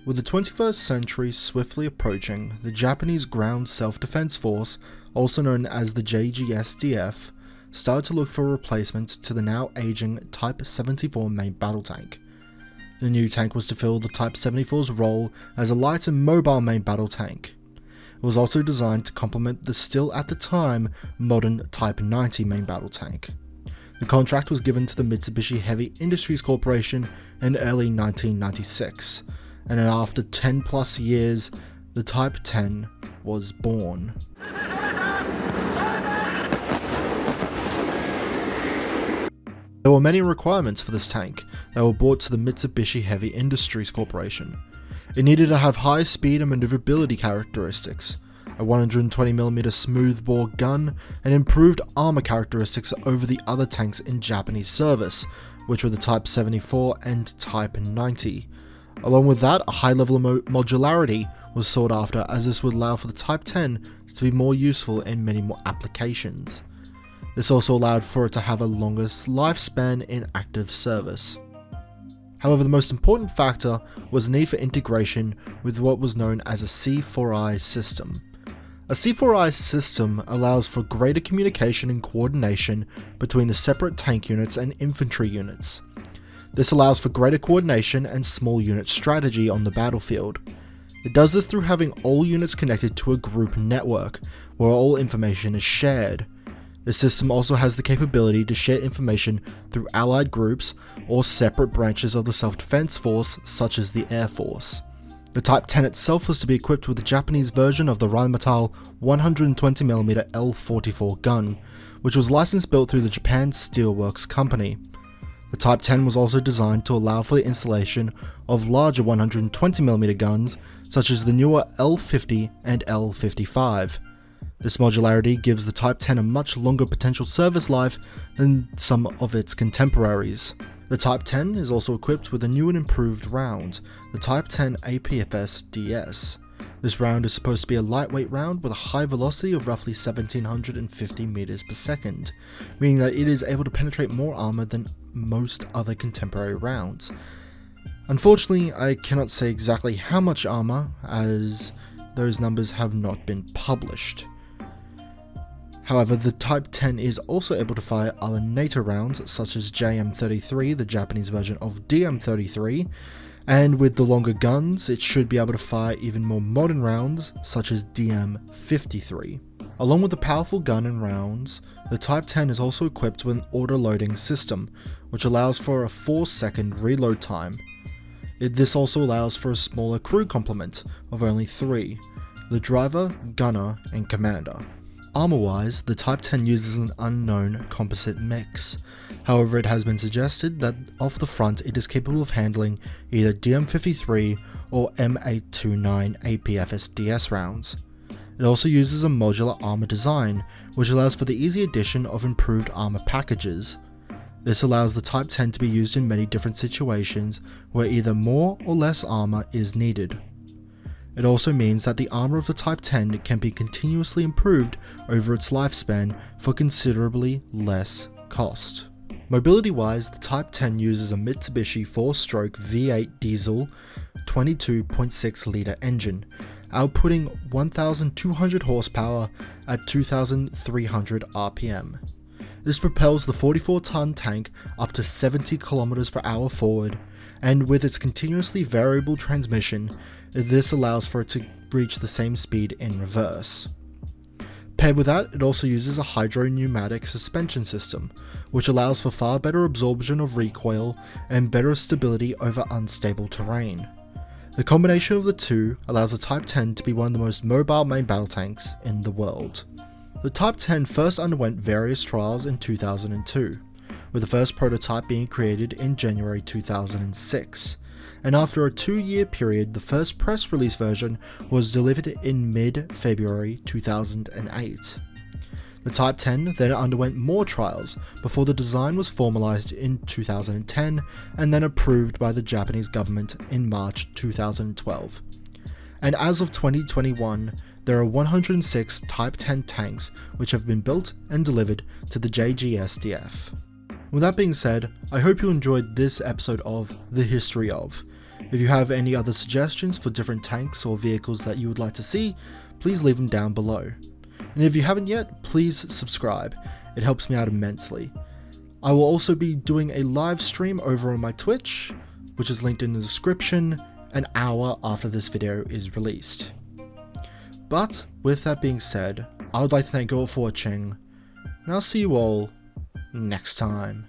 With the 21st century swiftly approaching, the Japanese Ground Self-Defense Force, also known as the JGSDF, started to look for a replacement to the now aging Type 74 main battle tank. The new tank was to fill the Type 74's role as a light and mobile main battle tank. It was also designed to complement the still at the time modern Type 90 main battle tank. The contract was given to the Mitsubishi Heavy Industries Corporation in early 1996, and then after 10 plus years, the Type 10 was born. There were many requirements for this tank that were brought to the Mitsubishi Heavy Industries Corporation. It needed to have high speed and maneuverability characteristics, a 120mm smoothbore gun, and improved armor characteristics over the other tanks in Japanese service, which were the Type 74 and Type 90. Along with that, a high level of modularity was sought after, as this would allow for the Type 10 to be more useful in many more applications. This also allowed for it to have a longer lifespan in active service. However, the most important factor was the need for integration with what was known as a C4I system. A C4I system allows for greater communication and coordination between the separate tank units and infantry units. This allows for greater coordination and small unit strategy on the battlefield. It does this through having all units connected to a group network, where all information is shared. The system also has the capability to share information through allied groups or separate branches of the self-defense force, such as the Air Force. The Type 10 itself was to be equipped with the Japanese version of the Rheinmetall 120mm L44 gun, which was licensed built through the Japan Steelworks Company. The Type 10 was also designed to allow for the installation of larger 120mm guns, such as the newer L50 and L55. This modularity gives the Type 10 a much longer potential service life than some of its contemporaries. The Type 10 is also equipped with a new and improved round, the Type 10 APFS-DS. This round is supposed to be a lightweight round with a high velocity of roughly 1750 meters per second, meaning that it is able to penetrate more armor than most other contemporary rounds. Unfortunately, I cannot say exactly how much armor, as those numbers have not been published. However, the Type 10 is also able to fire other NATO rounds, such as JM33, the Japanese version of DM33, and with the longer guns, it should be able to fire even more modern rounds, such as DM53. Along with the powerful gun and rounds, the Type 10 is also equipped with an auto-loading system, which allows for a 4-second reload time. This also allows for a smaller crew complement of only 3, the driver, gunner, and commander. Armor-wise, the Type 10 uses an unknown composite mix. However, it has been suggested that off the front it is capable of handling either DM53 or M829 APFS-DS rounds. It also uses a modular armor design, which allows for the easy addition of improved armor packages. This allows the Type 10 to be used in many different situations where either more or less armor is needed. It also means that the armor of the Type 10 can be continuously improved over its lifespan for considerably less cost. Mobility-wise, the Type 10 uses a Mitsubishi 4-stroke V8 diesel 22.6 litre engine, outputting 1,200 horsepower at 2,300 RPM. This propels the 44-ton tank up to 70 km per hour forward, and with its continuously variable transmission, this allows for it to reach the same speed in reverse. Paired with that, it also uses a hydro-pneumatic suspension system, which allows for far better absorption of recoil and better stability over unstable terrain. The combination of the two allows the Type 10 to be one of the most mobile main battle tanks in the world. The Type 10 first underwent various trials in 2002, with the first prototype being created in January 2006, and after a 2-year period, the first press release version was delivered in mid-February 2008. The Type 10 then underwent more trials before the design was formalized in 2010 and then approved by the Japanese government in March 2012. And as of 2021, there are 106 Type 10 tanks which have been built and delivered to the JGSDF. With that being said, I hope you enjoyed this episode of The History of. If you have any other suggestions for different tanks or vehicles that you would like to see, please leave them down below. And if you haven't yet, please subscribe. It helps me out immensely. I will also be doing a live stream over on my Twitch, which is linked in the description, an hour after this video is released. But with that being said, I would like to thank you all for watching, and I'll see you all next time.